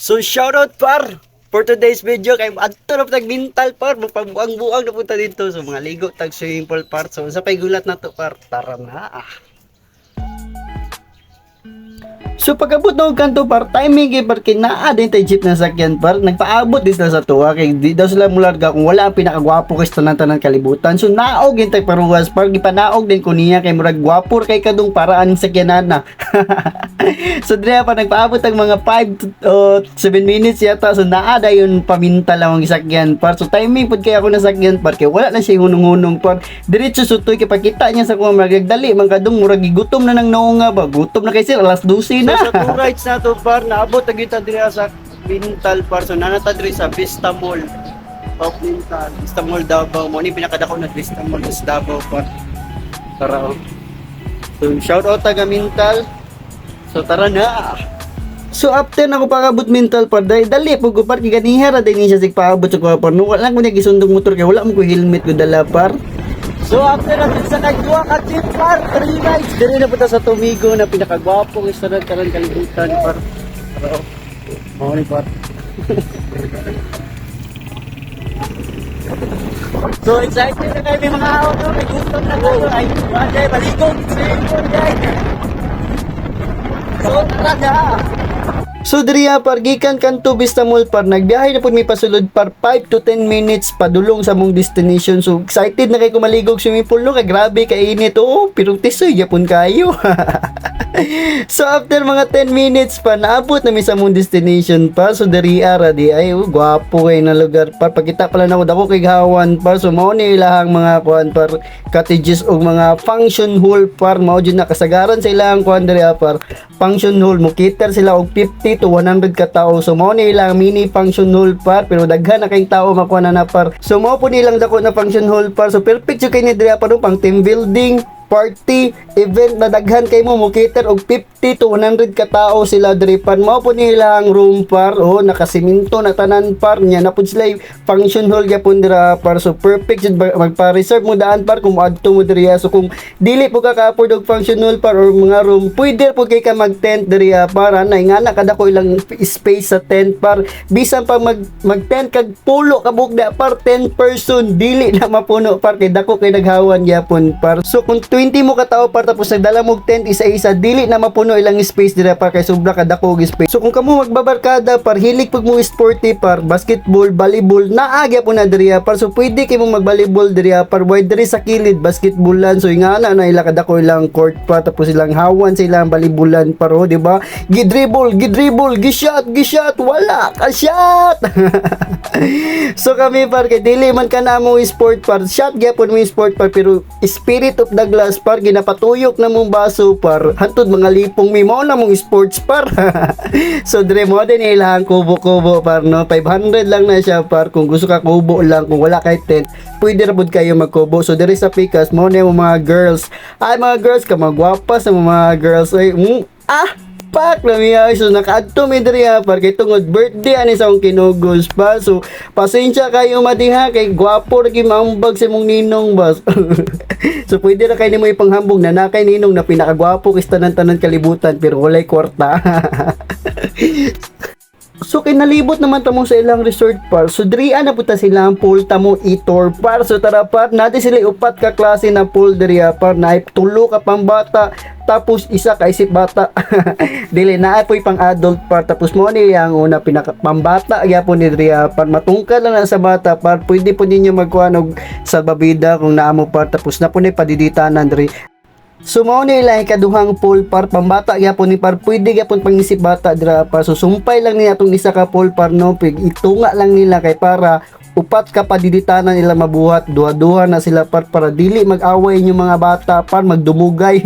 So shoutout par for today's video kay adto na tag mental par mapagbuang-buang na punta dito so mga ligo tag swimming pool par so sa pay gulat na to par tara na. So pagabot na og kanto par timing kay par kinaa din tay jeep na sakyan par nagpaabot din sila sa tuwa kay di daw sila mularga kung wala ang pinakagwapo kay tanan-tanan kalibutan so naog din tay paruwas par gipanaog din ko niya kay murag gwapo kay kadung paraan sakyanana. So dire pa nagpaabot ang mga 5 to 7 minutes yata so naa dayon paminta lang ang sakyan par so timing pud kay ako na sakyan par kay wala na siya hunong-hunong par diretso sutoy kay pakita niya sa kuha murag dali man kadung murag gigutom na nang naunga ba gutom na kay sir alas 12 na. So sa two rides na to par naabot na kita dire sa Bintal par so nanata dire sa Vista Mall of Bintal Vista Mall Davao mo ni pinakadako na Vista Mall sa Davao par tara. So shout out taga Bintal. So tara na. So after na ko pakabot mental par dali pug ko par kiganiha ra din siya sig paabot sa ko par no wala ko niya gisundong motor kay wala mo ko helmet ko dala par. So after natin sa nagduwa ka tip par 3 rides diri na punta sa Tumigo na pinakagwapo restaurant karon kalibutan par. Tara. Oh ni par. So excited na kayo may mga awak no may gusto na tayo ay baligong guys. So tara na. So diriya par gikan kanto Vista Mall par nagbiyahe na pud mi pasulod par 5 to 10 minutes padulong sa mong destination. So excited na kay ko maligog swimming pool no kay grabe kay init oh pero tisoy gyapon kayo. So after mga 10 minutes pa naabot na mi sa mong destination pa so diriya ra di ay oh, gwapo kay na lugar par pagkita pala na dako kay gawan par so mao ni ilahang mga kuan par cottages og mga function hall par mao jud na kasagaran sa ilang kuan diriya par function hall mo cater sila og 50 to 100 ka tao so mao ni ilang mini function hall par pero daghan na kay tao makuha na par so mao po nilang dako na function hall par so perfect jud kay ni diriya par pang team building party, event na daghan kay mo cater og 50 to 100 ka tao sila diri par mao po nilang room par oh nakasiminto na tanan par nya na pud sila function hall gyapon dira par so perfect jud magpa-reserve mo daan par kung adto mo diri so kung dili po ka ka-afford og function hall par or mga room pwede po kay ka mag-tent diri para na ingana kada ko ilang space sa tent par bisan pa mag-tent kag pulo ka bugda par 10 person dili na mapuno par kay dako kay naghawan gyapon par so kung 20 mo ka tao par tapos nagdala mo tent isa-isa dili na mapuno ilang space dira par kay sobra ka dako og space so kung kamo magbabarkada par hilig pag mo sporty par basketball volleyball naagya po na diriya par so pwede kay mo magvolleyball diriya par wide diri sa kilid basketballan so ingana na ila kadako ilang court pa tapos ilang hawan sa ilang volleyballan par oh di ba gidribble gishot wala ka shot. So kami par kay dili man ka na mo sport par shot gyapon mo sport par pero spirit of the glass par ginapatuyok na mong baso par hantod mga lipong mi mao na mong sports par. So dire mo din ilang kubo par no 500 lang na siya par kung gusto ka kubo lang kung wala kay tent pwede ra pud kayo magkubo so dire sa Pikas mo na mga girls ay mga girls ka magwapa sa mga girls ay pak lamiya so nakaadto mi diri par kay tungod birthday ani sa akong kinugos pa so pasensya kayo madiha kay gwapo ra gyud maambag sa imong ninong bas. So pwede ra kay nimo ipanghambog na nakay ninong na pinakagwapo kay tanan-tanan kalibutan pero walay kwarta. So kinalibot naman tamo sa ilang resort par so dirian na puta sila ang pool tamo i-tour par so tara par natin sila upat ka klase na pool diriya par na tulo ka pambata tapos isa ka isip bata. Dili na apoy pang adult par tapos mo ni ang una pinaka pambata gyapon ni diriya par matungkad lang na sa bata par pwede po ninyo magkuanog sa babida kung naamo par tapos na po ni padiditanan diri. So mao ni ilang ikaduhang pool par pambata gyapon ni par pwede gyapon pangisip bata dira par so sumpay lang ni atong isa ka pool par no pig itunga lang nila kay para upat ka padiditanan nila mabuhat duha-duha na sila para dili mag-away yung mga bata par magdumugay.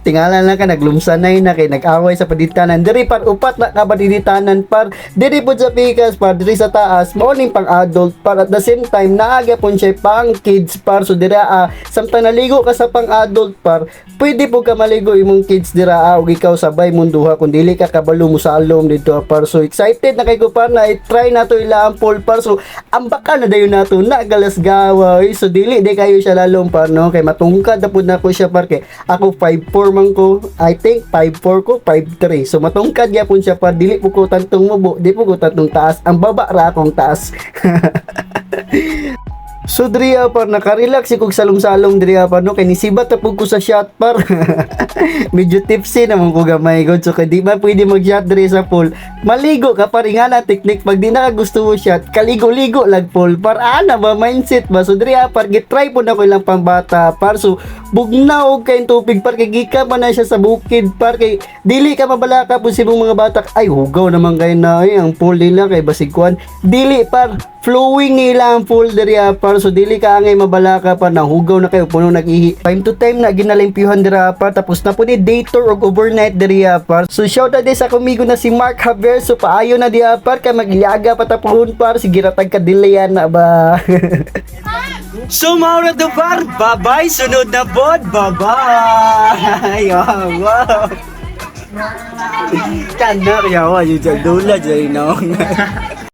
Tingala lang ka naglumsanay na kay nag-away sa padiditanan diri par upat na ka padiditanan par diri pud sa Pikas par diri sa taas mao ning pang adult par at the same time naagya pon siya pang kids par so dira samtang naligo ka sa pang adult par pwede po ka maligo imong kids dira og ikaw sabay mong duha kung dili ka kabalo mo sa alom dito par so excited na kay ko par na i-try na to ila ang pool par so ang tambaka na dayon nato na galasgawa. So dili di kayo siya lalong par no kay matungkad na pud nako siya par kay ako 5'4" man ko. I think 5'4" ko, 5'3". So matungkad gyapon siya par dili po ko tantong mubo, di po ko tantong taas. Ang baba ra akong taas. So driya par nakarelax kog salong-salong driya par no kay nisibat na pud ko sa shot par. Medyo tipsy naman ko gamay god so kay di man pwede mag-shot diri sa pool. Maligo ka par nga na technique pag di na ka gusto mo shot, kaligo-ligo lag pool par ana ba mindset ba. So driya par gitry po na ko ilang pambata par so bugnaw kay tubig par kay gika man na siya sa bukid par kay dili ka mabalaka po si mga bata ay hugaw naman kay na ay ang pool nila kay basig kuan dili par flowing nila ang pool diriya par so dili ka angay mabalaka pa nahugaw na kayo puno nagihi time to time na ginalimpyuhan dira pa tapos na po ni day tour og overnight diriya par so shout out sa kumigo na si Mark Javier so paayo na diya par kay magilaga patapon par sige ratag ka dilayan na ba. So maura do par bye bye sunod na pod bye bye. Wow. Canda kaya wa yung dula dyan no.